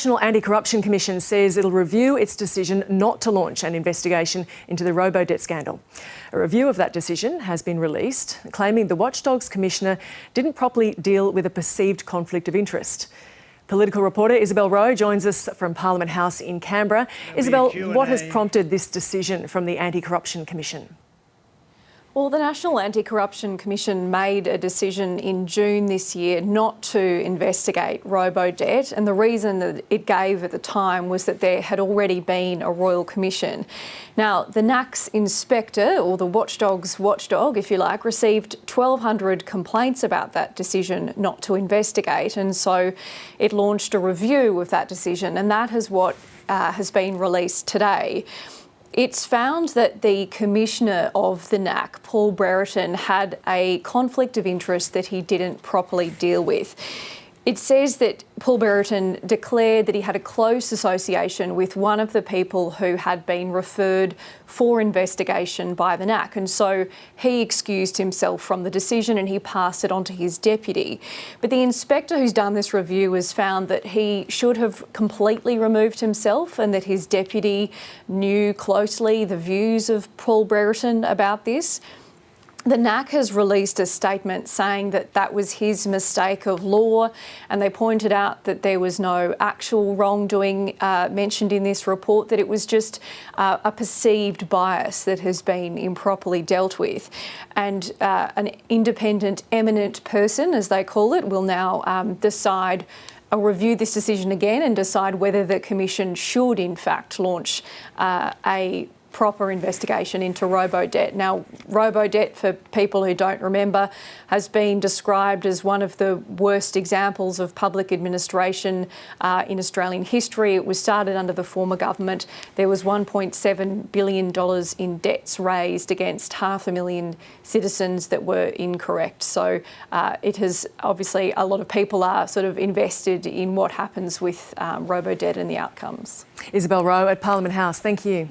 National Anti-Corruption Commission says it'll review its decision not to launch an investigation into the Robodebt scandal. A review of that decision has been released, claiming the Watchdog's commissioner didn't properly deal with a perceived conflict of interest. Political reporter Isabel Rowe joins us from Parliament House in Canberra. Isabel, what has prompted this decision from the Anti-Corruption Commission? Well, the National Anti-Corruption Commission made a decision in June this year not to investigate Robodebt, and the reason that it gave at the time was that there had already been a Royal Commission. Now, the NACC's inspector, or the Watchdog's watchdog, if you like, received 1,200 complaints about that decision not to investigate, and so it launched a review of that decision, and that is what has been released today. It's found that the Commissioner of the NACC, Paul Brereton, had a conflict of interest that he didn't properly deal with. It says that Paul Brereton declared that he had a close association with one of the people who had been referred for investigation by the NACC, and so he excused himself from the decision and he passed it on to his deputy. But the inspector who's done this review has found that he should have completely removed himself and that his deputy knew closely the views of Paul Brereton about this. The NACC has released a statement saying that that was his mistake of law, and they pointed out that there was no actual wrongdoing mentioned in this report, that it was just a perceived bias that has been improperly dealt with. And an independent, eminent person, as they call it, will now decide review this decision again and decide whether the Commission should in fact launch a proper investigation into Robodebt. Now, Robodebt, for people who don't remember, has been described as one of the worst examples of public administration in Australian history. It was started under the former government. There was $1.7 billion in debts raised against 500,000 citizens that were incorrect. So it has, obviously, a lot of people are sort of invested in what happens with Robodebt and the outcomes. Isabel Rowe at Parliament House, thank you.